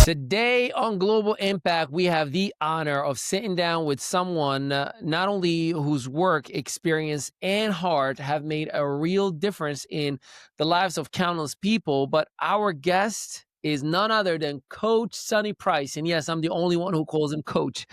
Today on Global Impact, we have the honor of sitting down with someone not only whose work, experience, and heart have made a real difference in the lives of countless people, but our guest is none other than Coach Sonnie Price. And yes, I'm the only one who calls him Coach,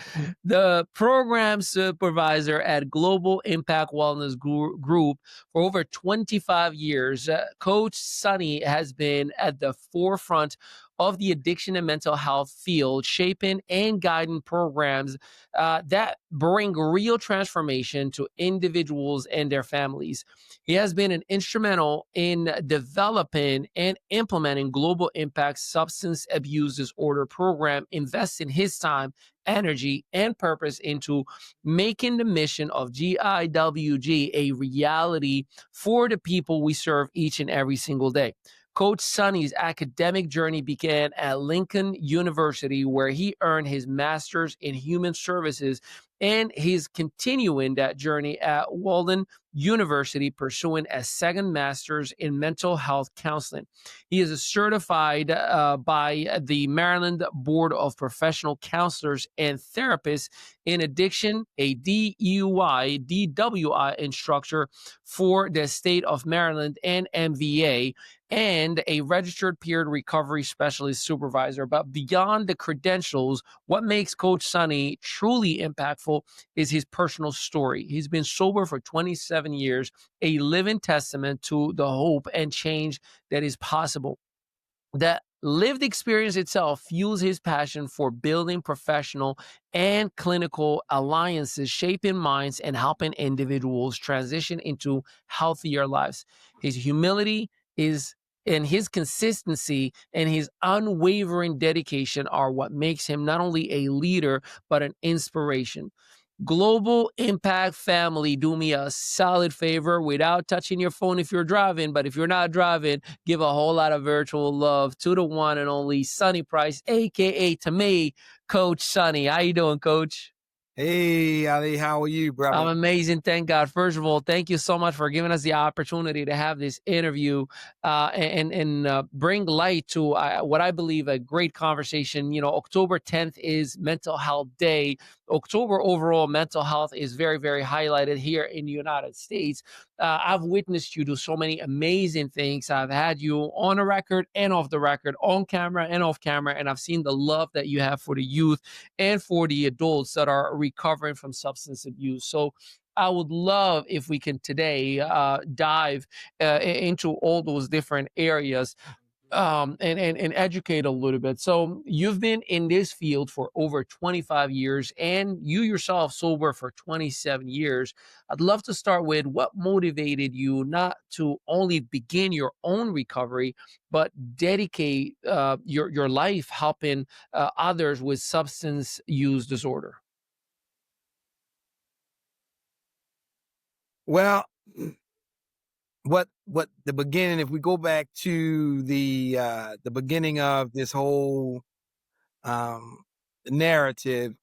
the program supervisor at Global Impact Wellness Group for over 25 years. Coach Sonnie has been at the forefront of the addiction and mental health field, shaping and guiding programs that bring real transformation to individuals and their families. He has been an instrumental in developing and implementing Global Impact substance abuse disorder program, investing his time, energy, and purpose into making the mission of GIWG a reality for the people we serve each and every single day. Coach Sonnie's academic journey began at Lincoln University, where he earned his master's in human services, and he's continuing that journey at Walden University, pursuing a second master's in mental health counseling. He is certified by the Maryland Board of Professional Counselors and Therapists in addiction, a DUI, DWI instructor for the state of Maryland, and MVA, and a registered peer recovery specialist supervisor. But beyond the credentials, what makes Coach Sonnie truly impactful is his personal story. He's been sober for 27 years, a living testament to the hope and change that is possible. That lived experience itself fuels his passion for building professional and clinical alliances, shaping minds and helping individuals transition into healthier lives. His humility is and his consistency and his unwavering dedication are what makes him not only a leader, but an inspiration. Global Impact family, do me a solid favor without touching your phone if you're driving. But if you're not driving, give a whole lot of virtual love to the one and only Sonnie Price, aka to me, Coach Sonnie. How you doing, Coach? Hey, Ali, how are you, I'm brother? amazing. Thank God. First of all, thank you so much for giving us the opportunity to have this interview and bring light to what I believe a great conversation. You know, October 10th is Mental Health Day. October overall, mental health is very, very highlighted here in the United States. I've witnessed you do so many amazing things. I've had you on the record and off the record, on camera and off camera, and I've seen the love that you have for the youth and for the adults that are recovering from substance abuse. So I would love if we can today dive into all those different areas and educate a little bit. So you've been in this field for over 25 years and you yourself sober for 27 years. I'd love to start with what motivated you not to only begin your own recovery, but dedicate your life helping others with substance use disorder. Well, what the beginning, if we go back to the beginning of this whole um narrative,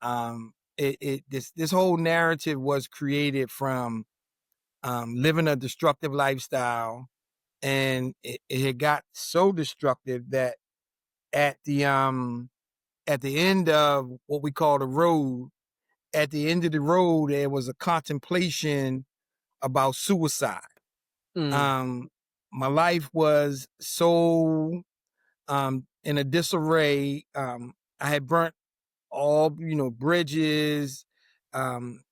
this whole narrative was created from living a destructive lifestyle, and it had got so destructive that at the um at the end of what we call the road, at the end of the road, there was a contemplation about suicide. Mm, Um, my life was so in a disarray. I had burnt all, bridges, um,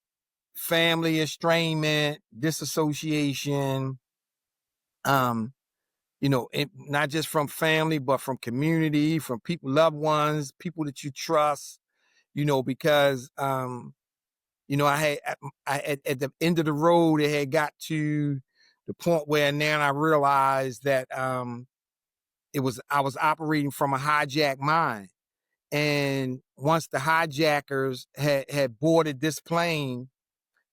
family estrangement, disassociation, not just from family, but from community, from people, loved ones, people that you trust, because at the end of the road, it had got to the point where now I realized that I was operating from a hijacked mind. And once the hijackers had boarded this plane,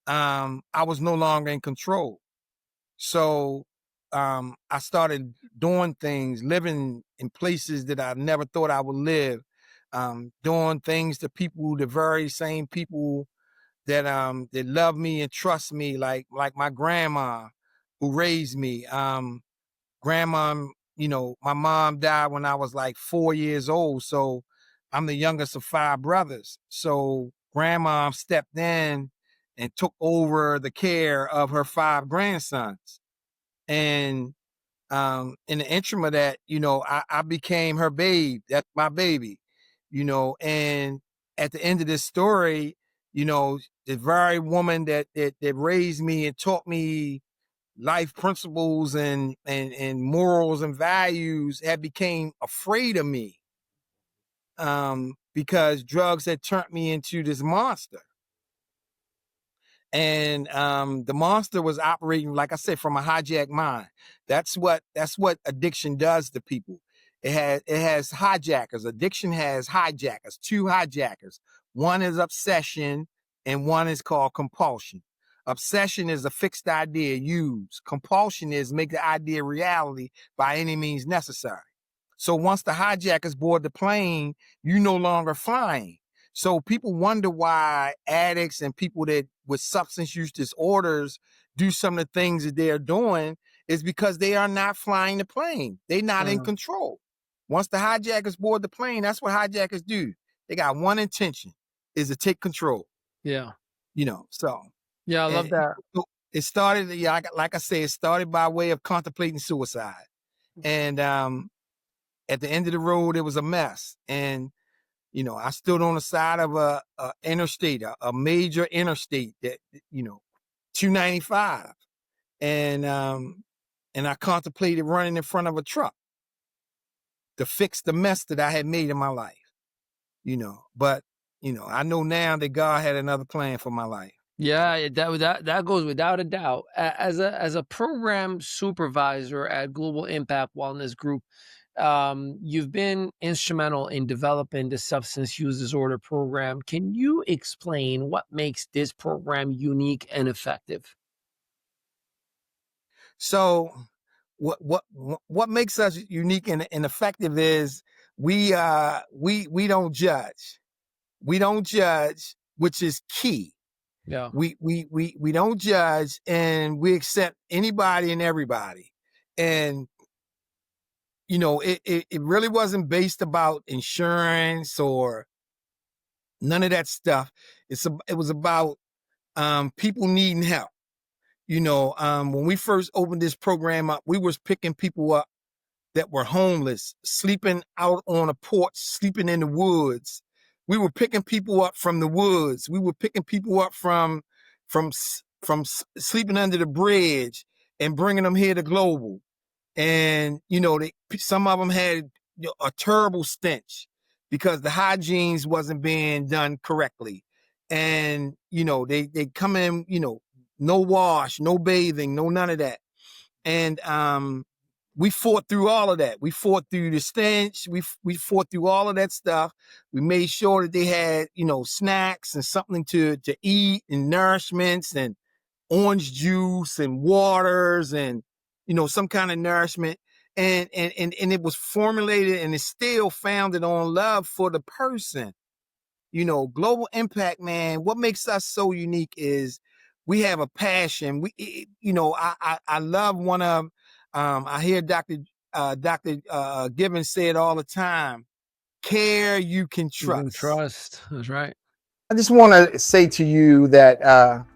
I was no longer in control. So I started doing things, living in places that I never thought I would live, doing things to people, the very same people that love me and trust me, like my grandma who raised me. Grandma, my mom died when I was like 4 years old. So I'm the youngest of 5 brothers. So grandma stepped in and took over the care of her 5 grandsons. And in the interim of that, I became her babe. That's my baby, and at the end of this story, the very woman that raised me and taught me life principles and morals and values had became afraid of me, because drugs had turned me into this monster. And the monster was operating, like I said, from a hijacked mind. That's what addiction does to people. It has hijackers. Addiction has hijackers, 2 hijackers. One is obsession and one is called compulsion. Obsession is a fixed idea used. Compulsion is make the idea reality by any means necessary. So once the hijackers board the plane, you no longer flying. So people wonder why addicts and people that with substance use disorders do some of the things that they're doing is because they are not flying the plane. They're not in control. Once the hijackers board the plane, that's what hijackers do. They got one intention, is to take control. Yeah. So Yeah, I love and that. it started, yeah, like I say, it started by way of contemplating suicide. And at the end of the road, it was a mess. And I stood on the side of a interstate, a major interstate that, 295. And I contemplated running in front of a truck to fix the mess that I had made in my life, But, I know now that God had another plan for my life. Yeah, that goes without a doubt. As a program supervisor at Global Impact Wellness Group, you've been instrumental in developing the substance use disorder program. Can you explain what makes this program unique and effective? So what makes us unique and effective is we don't judge. We don't judge, which is key. Yeah. We don't judge, and we accept anybody and everybody. And it really wasn't based about insurance or none of that stuff. It was about people needing help. When we first opened this program up, we was picking people up that were homeless, sleeping out on a porch, sleeping in the woods. We were picking people up from the woods. We were picking people up from sleeping under the bridge and bringing them here to Global. And some of them had a terrible stench because the hygienes wasn't being done correctly. And they come in, no wash, no bathing, no none of that. And we fought through all of that. We fought through the stench. We fought through all of that stuff. We made sure that they had, snacks and something to eat and nourishments and orange juice and waters and, some kind of nourishment. And it was formulated and it's still founded on love for the person. Global Impact, man, what makes us so unique is we have a passion. I love one of, I hear Dr. Gibbons say it all the time, care you can You can trust. trust. That's right. I just want to say to you that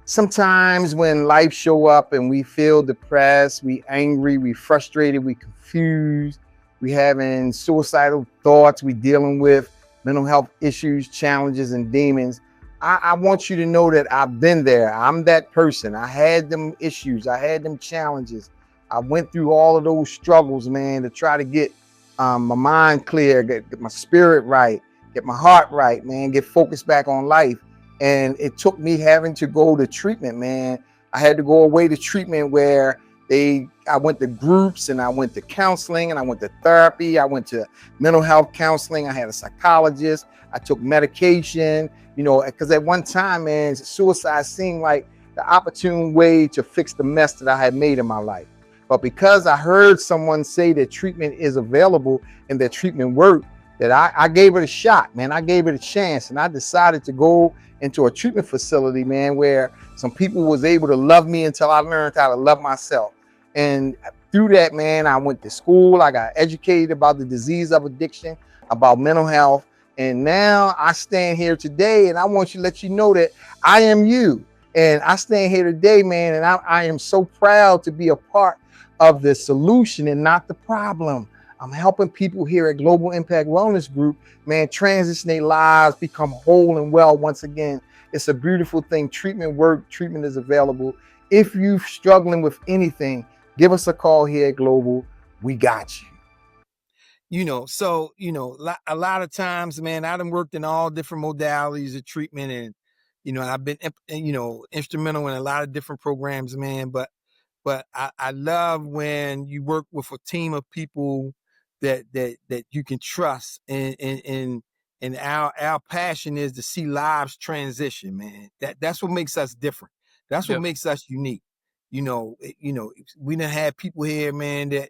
sometimes when life show up and we feel depressed, we angry, we frustrated, we confused, we having suicidal thoughts, we dealing with mental health issues, challenges, and demons. I want you to know that I've been there. I'm that person. I had them issues. I had them challenges. I went through all of those struggles, man, to try to get my mind clear, get my spirit right, get my heart right, man, get focused back on life. And it took me having to go to treatment, man. I had to go away to treatment where I went to groups and I went to counseling and I went to therapy. I went to mental health counseling. I had a psychologist. I took medication, because at one time, man, suicide seemed like the opportune way to fix the mess that I had made in my life. But because I heard someone say that treatment is available and that treatment worked, that I gave it a shot, man. I gave it a chance, and I decided to go into a treatment facility, man, where some people was able to love me until I learned how to love myself. And through that, man, I went to school. I got educated about the disease of addiction, about mental health. And now I stand here today and I want you to let you know that I am you. And I stand here today, man, and I am so proud to be a part of the solution and not the problem. I'm helping people here at Global Impact Wellness Group, man, transition their lives, become whole and well once again. It's a beautiful thing. Treatment work, treatment is available. If you're struggling with anything, give us a call here at Global. We got you. So a lot of times, man, I done worked in all different modalities of treatment, and I've been instrumental in a lot of different programs, man. But I love when you work with a team of people that you can trust, and our passion is to see lives transition, man. That's what makes us different. That's what Yep. makes us unique. We done had people here, man, that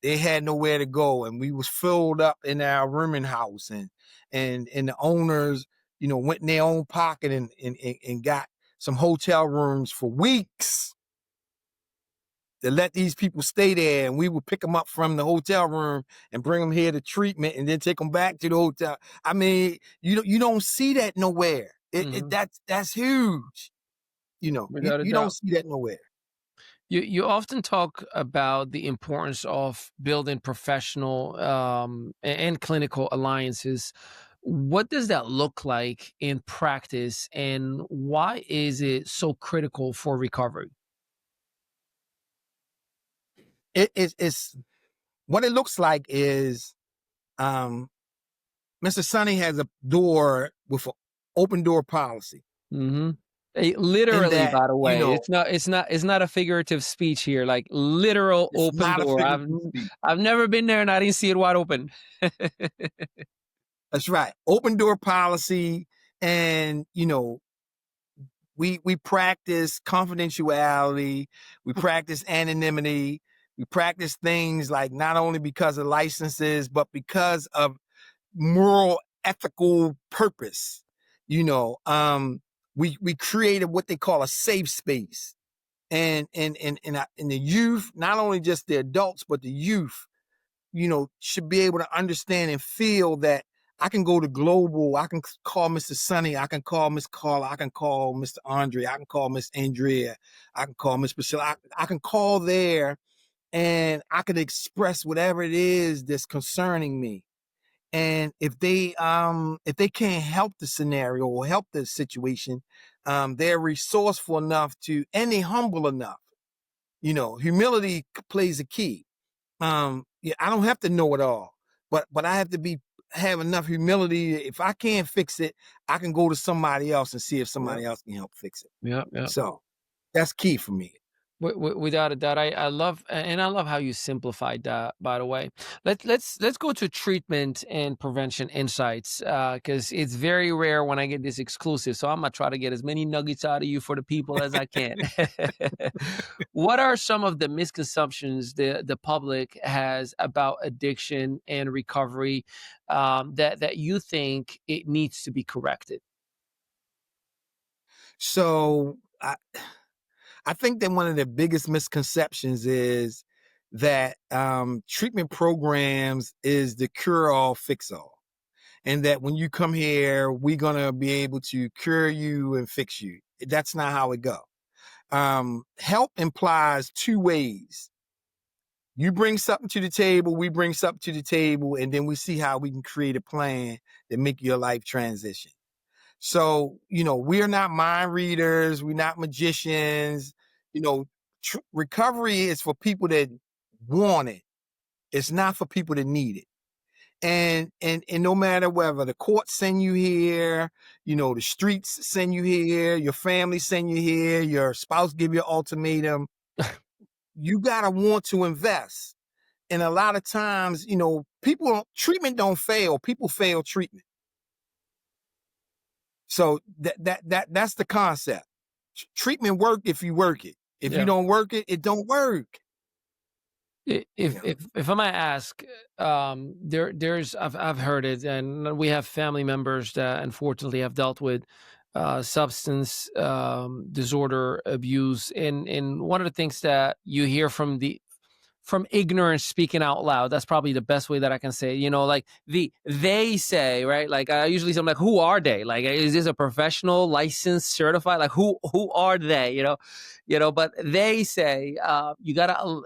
they had nowhere to go, and we was filled up in our rooming house, and the owners, went in their own pocket and got some hotel rooms for weeks to let these people stay there, and we would pick them up from the hotel room and bring them here to treatment, and then take them back to the hotel. I mean, you don't see that nowhere. Mhm. That's huge. Without a You don't doubt. see that nowhere. You often talk about the importance of building professional and clinical alliances. What does that look like in practice, and why is it so critical for recovery? It's what it looks like is, Mr. Sonnie has a door with an open door policy, Hmm. in Literally, that by the way, it's not a figurative speech here. Like literal it's open not a door. figure I've of speech. I've never been there and I didn't see it wide open. That's right. Open door policy. And we practice confidentiality, we practice anonymity, we practice things like, not only because of licenses, but because of moral, ethical purpose. We created what they call a safe space. And the youth, not only just the adults, but the youth, should be able to understand and feel that I can go to Global, I can call Mr. Sonnie, I can call Miss Carla, I can call Mr. Andre, I can call Miss Andrea, I can call Miss Priscilla, I can call there, and I can express whatever it is that's concerning me. And if they can't help the scenario or help the situation, they're resourceful enough to, and they humble enough. Humility plays a key. Yeah, I don't have to know it all, but I have to have enough humility. If I can't fix it, I can go to somebody else and see if Yeah, somebody else can help fix it. yeah, yeah. So that's key for me. Without a doubt, I love, and I love how you simplified that. By the way, let's go to treatment and prevention insights, because it's very rare when I get this exclusive. So I'm gonna try to get as many nuggets out of you for the people as I can. What are some of the misconceptions the public has about addiction and recovery, that you think it needs to be corrected? So I think that one of the biggest misconceptions is that treatment programs is the cure all, fix all. And that when you come here, we're gonna be able to cure you and fix you. That's not how it goes. Help implies two ways. You bring something to the table, we bring something to the table, and then we see how we can create a plan that make your life transition. So, we're not mind readers, we're not magicians. You know, Recovery is for people that want it. It's not for people that need it. And no matter whether the courts send you here, the streets send you here, your family send you here, your spouse give you an ultimatum, you gotta want to invest. And a lot of times, treatment don't fail. People fail treatment. So that's the concept. Treatment work if you work it. If you Yeah. don't work it, it don't work. You If know. if I might ask, there's I've heard it, and we have family members that unfortunately have dealt with substance disorder abuse, and one of the things that you hear from from ignorance speaking out loud. That's probably the best way that I can say it. You know, like they say, right? Like I usually say, I'm like, who are they? Like, is this a professional, licensed, certified? Like who are they? But they say you gotta,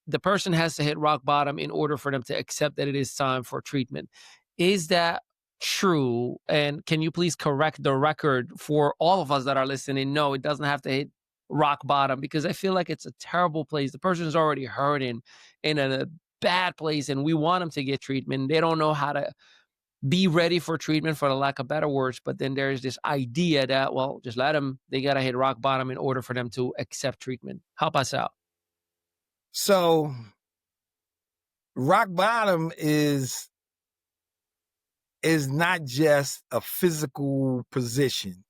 the person has to hit rock bottom in order for them to accept that it is time for treatment. Is that true? And can you please correct the record for all of us that are listening? No, it doesn't have to hit rock bottom, because I feel like it's a terrible place. The person is already hurting in a bad place, and we want them to get treatment. They don't know how to be ready for treatment, for the lack of better words. But then there's this idea that, well, just let them, they got to hit rock bottom in order for them to accept treatment. Help us out. So rock bottom is not just a physical position.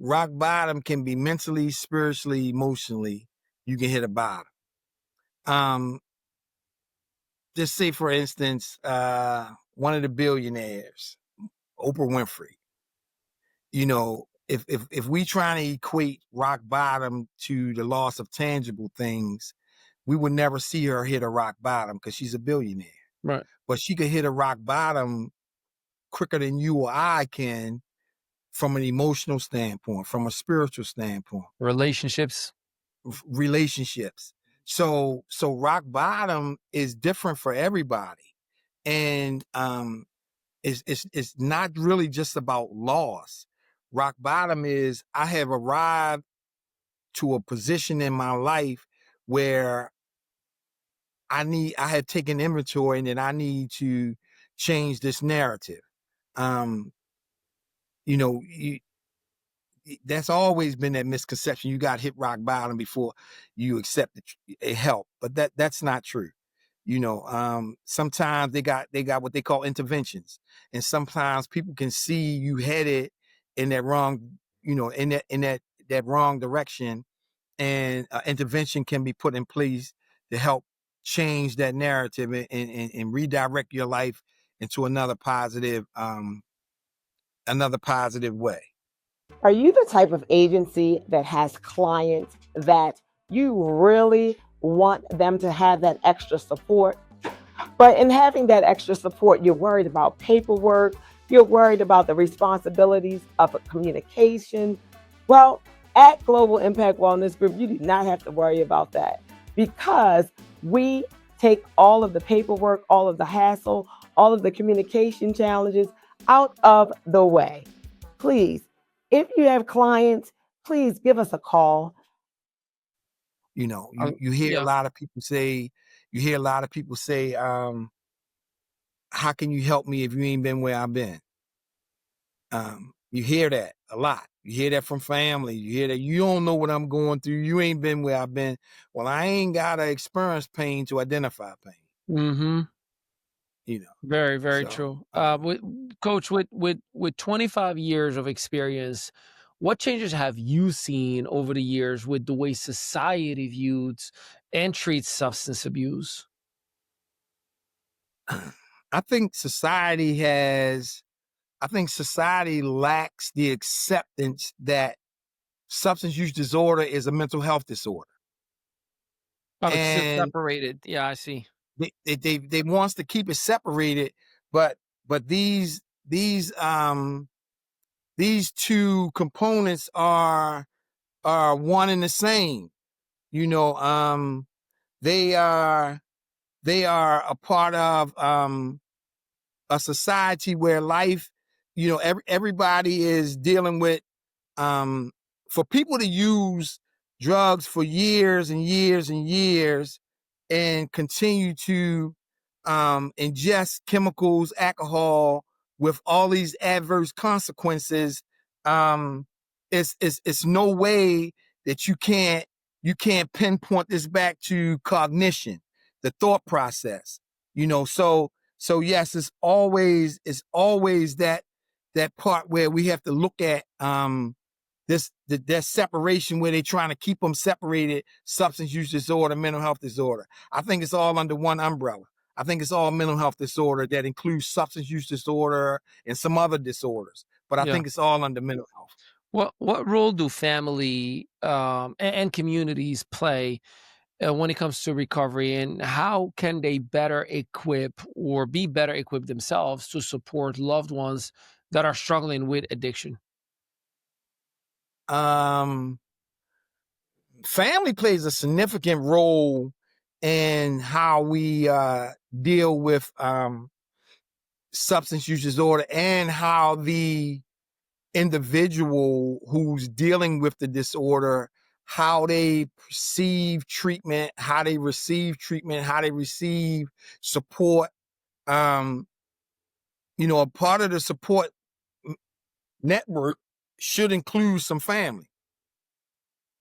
Rock bottom can be mentally, spiritually, emotionally. You can hit a bottom. Just say, for instance, one of the billionaires, Oprah Winfrey. You know, if we trying to equate rock bottom to the loss of tangible things, we would never see her hit a rock bottom because she's a billionaire. Right. But she could hit a rock bottom quicker than you or I can, from an emotional standpoint, from a spiritual standpoint. Relationships. So rock bottom is different for everybody. And it's not really just about loss. Rock bottom is, I have arrived to a position in my life where I have taken inventory, and then I need to change this narrative. That's always been that misconception. You got hit rock bottom before you accept help, but that's not true. Sometimes they got what they call interventions, and sometimes people can see you headed in that wrong, in that wrong direction, and intervention can be put in place to help change that narrative and redirect your life into another positive way. Are you the type of agency that has clients that you really want them to have that extra support? But in having that extra support, you're worried about paperwork, you're worried about the responsibilities of a communication. Well, at Global Impact Wellness Group, you do not have to worry about that, because we take all of the paperwork, all of the hassle, all of the communication challenges out of the way. Please, if you have clients, please give us a call. You hear a lot of people say, how can you help me if you ain't been where I've been? You hear that a lot. You hear that from family. You hear that, you don't know what I'm going through. You ain't been where I've been. Well, I ain't got to experience pain to identify pain. Mm-hmm. Very, very true. Coach, with 25 years of experience, what changes have you seen over the years with the way society views and treats substance abuse? I think society lacks the acceptance that substance use disorder is a mental health disorder. It's separated. Yeah, I see. They wants to keep it separated, but these two components are one and the same. They are a part of a society where life, everybody is dealing with, for people to use drugs for years and years and years and continue to ingest chemicals, alcohol, with all these adverse consequences. It's no way that you can't pinpoint this back to cognition, the thought process. So yes, it's always that part where we have to look at that separation, where they're trying to keep them separated: substance use disorder, mental health disorder. I think it's all under one umbrella. I think it's all mental health disorder that includes substance use disorder and some other disorders. But I think it's all under mental health. What role do family and communities play when it comes to recovery, and how can they better equip or be better equipped themselves to support loved ones that are struggling with addiction? Um, Family plays a significant role in how we deal with substance use disorder, and how the individual who's dealing with the disorder, how they perceive treatment, how they receive treatment, how they receive support. Um, a part of the support network should include some family,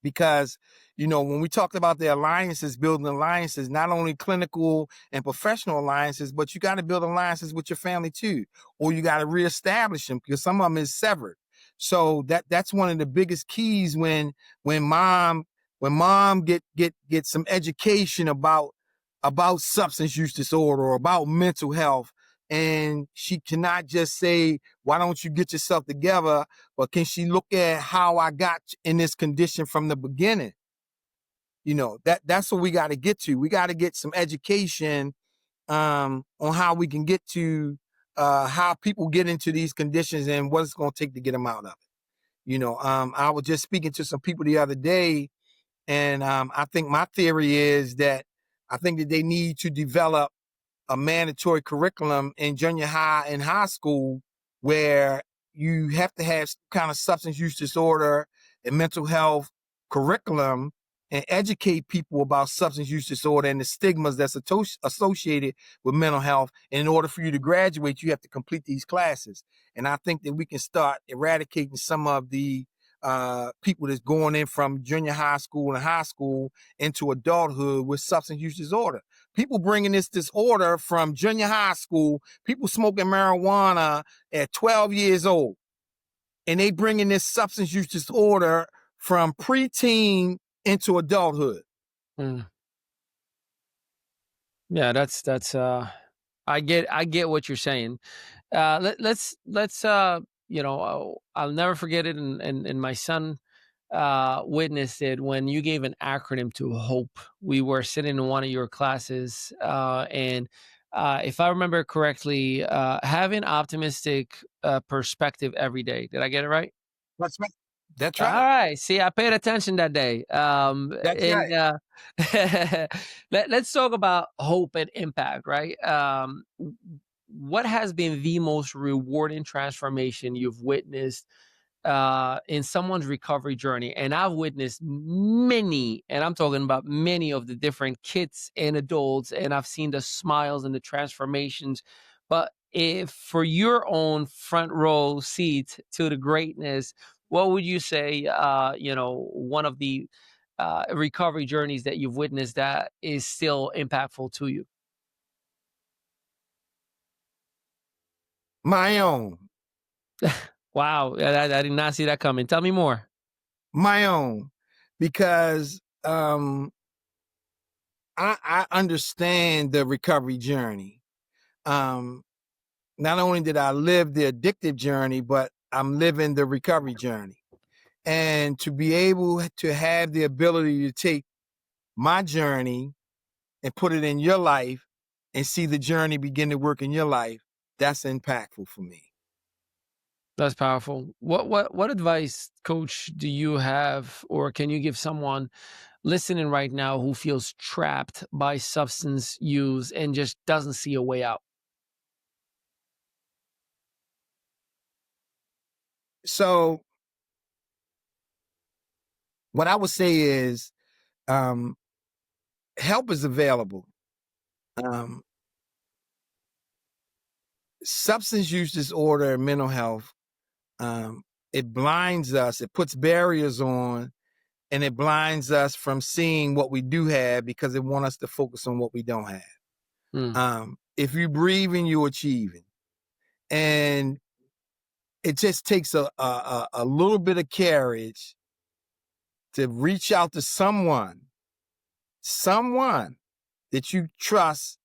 because when we talked about the alliances, building alliances, not only clinical and professional alliances, but you got to build alliances with your family too, or you got to reestablish them, because some of them is severed. So that's one of the biggest keys when mom get some education about substance use disorder or about mental health, and she cannot just say, why don't you get yourself together, but can she look at how I got in this condition from the beginning? That's what we got to get to. We got to get some education on how we can get to how people get into these conditions and what it's going to take to get them out of it. I was just speaking to some people the other day, and I think my theory is that I think that they need to develop a mandatory curriculum in junior high and high school, where you have to have some kind of substance use disorder and mental health curriculum, and educate people about substance use disorder and the stigmas that's associated with mental health. And in order for you to graduate, you have to complete these classes. And I think that we can start eradicating some of the people that's going in from junior high school and high school into adulthood with substance use disorder. People bringing this disorder from junior high school, people smoking marijuana at 12 years old, and they bringing this substance use disorder from preteen into adulthood. Mm. Yeah, that's I get what you're saying. Let's I'll never forget it, and my son witnessed it when you gave an acronym to hope. We were sitting in one of your classes, and if I remember correctly, having optimistic perspective every day. Did I get it right? That's right. That's All right. right. See, I paid attention that day. That's And right. let's talk about hope and impact, right? What has been the most rewarding transformation you've witnessed in someone's recovery journey? And I've witnessed many, and I'm talking about many of the different kids and adults, and I've seen the smiles and the transformations. But if for your own front row seat to the greatness, what would you say, one of the recovery journeys that you've witnessed that is still impactful to you? My own. Wow. I did not see that coming. Tell me more. My own. Because I understand the recovery journey. Not only did I live the addictive journey, but I'm living the recovery journey. And to be able to have the ability to take my journey and put it in your life and see the journey begin to work in your life, that's impactful for me. That's powerful. What advice, coach, do you have, or can you give someone listening right now who feels trapped by substance use and just doesn't see a way out? So what I would say is um, help is available. Um, Substance use disorder and mental health, um, it blinds us, it puts barriers on, and it blinds us from seeing what we do have, because it wants us to focus on what we don't have. Mm, If you breathing, you're achieving. And it just takes a little bit of courage to reach out to someone that you trust,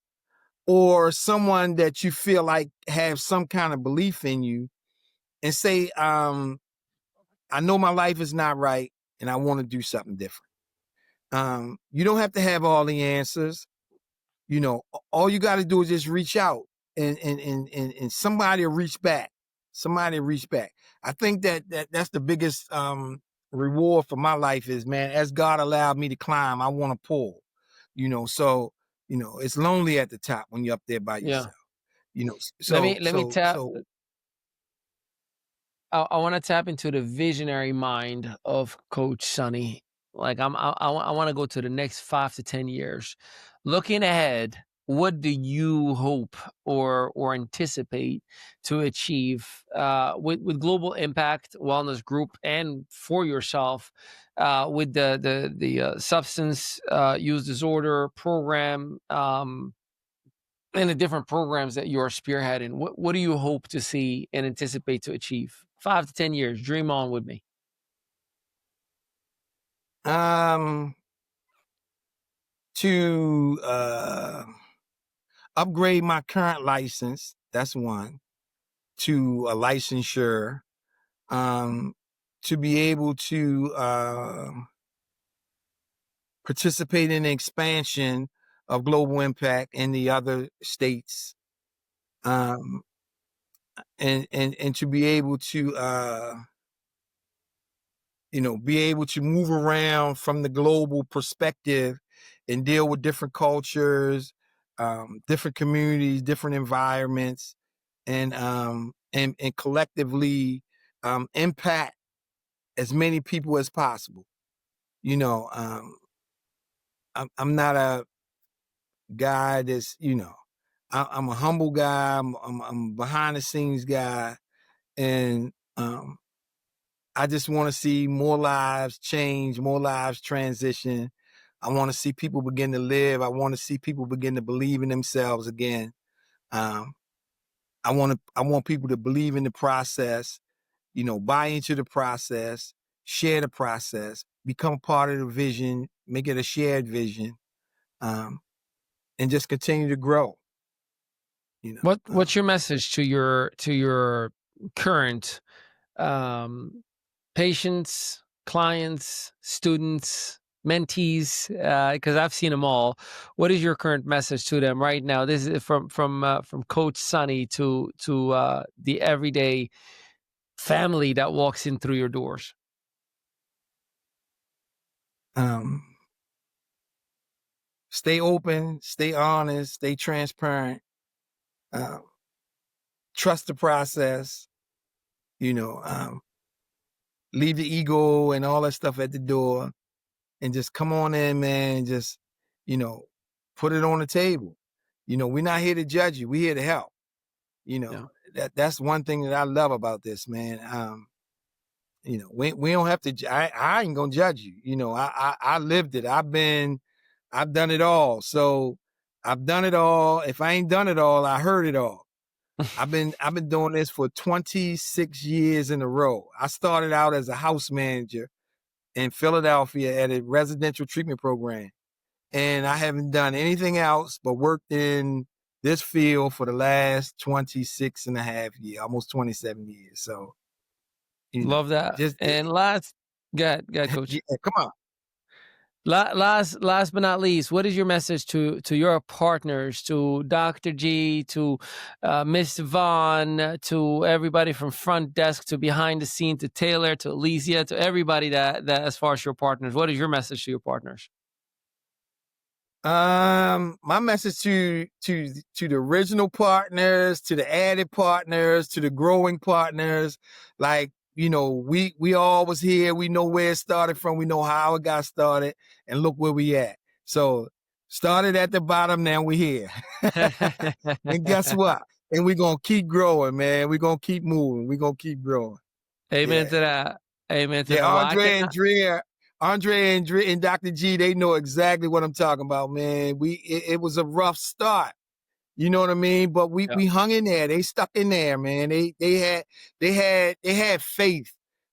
or someone that you feel like have some kind of belief in you, and say, I know my life is not right and I want to do something different. You don't have to have all the answers. You know, all you got to do is just reach out, and somebody will reach back. Somebody will reach back. I think that's the biggest reward for my life is, man, as God allowed me to climb, I want to pull. You know, so it's lonely at the top when you're up there by Yeah. yourself. You know, Let me tap. so I want to tap into the visionary mind of Coach Sonnie. Like I want to go to the next 5 to 10 years. Looking ahead, what do you hope or anticipate to achieve with Global Impact Wellness Group and for yourself with the substance use disorder program and the different programs that you're spearheading? What do you hope to see and anticipate to achieve? 5 to 10 years. Dream on with me. to upgrade my current license, that's one, to a licensure, to be able to participate in the expansion of Global Impact in the other states, and to be able to be able to move around from the global perspective and deal with different cultures, different communities, different environments, and collectively impact as many people as possible. You know, I'm not a guy that's, I'm a humble guy. I'm a behind the scenes guy, and I just want to see more lives change, more lives transition. I want to see people begin to live. I want to see people begin to believe in themselves again. Um, I want people to believe in the process, buy into the process, share the process, become part of the vision, make it a shared vision, and just continue to grow. What's your message to your current patients, clients, students, mentees? Because I've seen them all. What is your current message to them right now? This is from Coach Sonnie to the everyday family that walks in through your doors. Stay open, stay honest, stay transparent, trust the process, leave the ego and all that stuff at the door and just come on in, man, and just, put it on the table. We're not here to judge you. We're here to help. Yeah. That's one thing that I love about this, man. We don't have to, I ain't gonna judge you. I lived it. I've done it all. So I've done it all. If I ain't done it all, I heard it all. I've been doing this for 26 years in a row. I started out as a house manager in Philadelphia at a residential treatment program. And I haven't done anything else but worked in this field for the last 26 and a half years, almost 27 years. So, Love that. just, And last, go ahead, Coach. yeah, come on. Last but not least, what is your message to your partners, to Dr. G, to Miss Vaughn, to everybody from front desk to behind the scene, to Taylor, to Alicia, to everybody that as far as your partners? What is your message to your partners? My message to the original partners, to the added partners, to the growing partners, like, we all was here. We know where it started from. We know how it got started, and look where we at. So started at the bottom. Now we're here. And guess what? And we're going to keep growing, man. We're going to keep moving. We're going to keep growing. Amen to that. Amen to that. Well, Andre and Dr. G, they know exactly what I'm talking about, man. It was a rough start. You know what I mean? But we hung in there. They stuck in there, man. They had faith.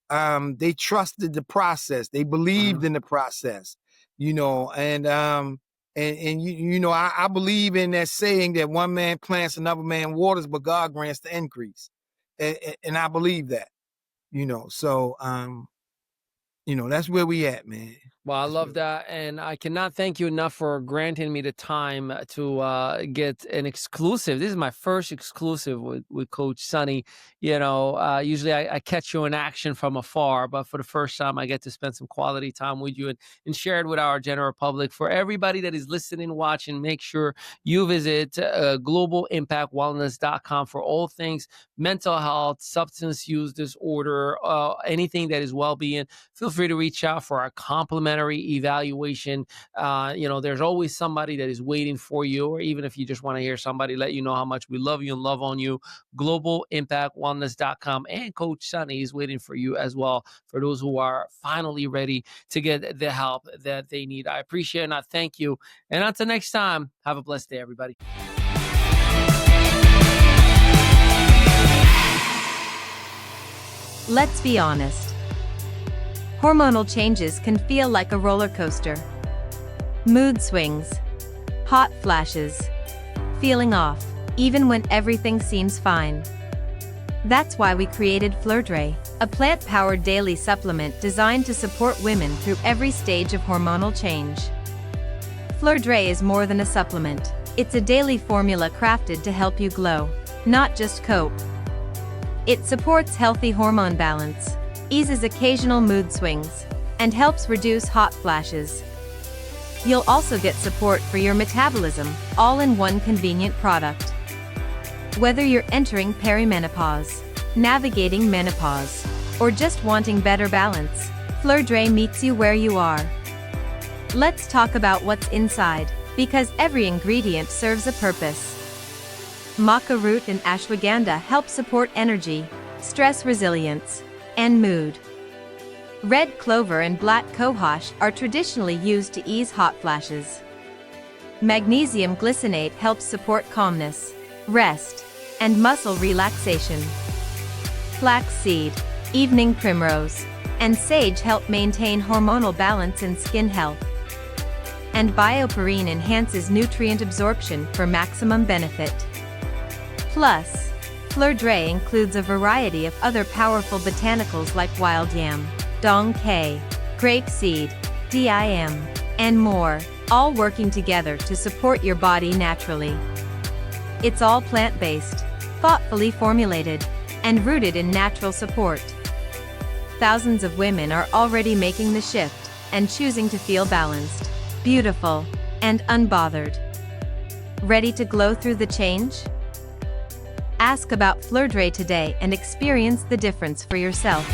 They trusted the process. They believed in the process. And I believe in that saying that one man plants, another man waters, but God grants the increase. And I believe that. So that's where we at, man. Well, I That's love really that, and I cannot thank you enough for granting me the time to get an exclusive. This is my first exclusive with Coach Sonnie. Usually I catch you in action from afar, but for the first time, I get to spend some quality time with you and share it with our general public. For everybody that is listening, watching, make sure you visit globalimpactwellness.com for all things mental health, substance use disorder, anything that is well-being. Feel free to reach out for our complimentary evaluation. There's always somebody that is waiting for you, or even if you just want to hear somebody let you know how much we love you and love on you, globalimpactwellness.com. And Coach Sonnie is waiting for you as well, for those who are finally ready to get the help that they need. I appreciate it and I thank you. And until next time, have a blessed day, everybody. Let's be honest. Hormonal changes can feel like a roller coaster. Mood swings, hot flashes, feeling off, even when everything seems fine. That's why we created Fleur-Dray, a plant-powered daily supplement designed to support women through every stage of hormonal change. Fleur-Dray is more than a supplement. It's a daily formula crafted to help you glow, not just cope. It supports healthy hormone balance, eases occasional mood swings, and helps reduce hot flashes. You'll also get support for your metabolism, all in one convenient product. Whether you're entering perimenopause, navigating menopause, or just wanting better balance, Fleur-Dray meets you where you are. Let's talk about what's inside, because every ingredient serves a purpose. Maca root and ashwagandha help support energy, stress resilience, and mood. Red clover and black cohosh are traditionally used to ease hot flashes. Magnesium glycinate helps support calmness, rest, and muscle relaxation. Flaxseed, evening primrose, and sage help maintain hormonal balance and skin health. And bioperine enhances nutrient absorption for maximum benefit. Plus, Fleur-Dray includes a variety of other powerful botanicals like wild yam, dong quai, grapeseed, dim, and more, all working together to support your body naturally. It's all plant-based, thoughtfully formulated, and rooted in natural support. Thousands of women are already making the shift and choosing to feel balanced, beautiful, and unbothered. Ready to glow through the change? Ask about Fleur-Dray today and experience the difference for yourself.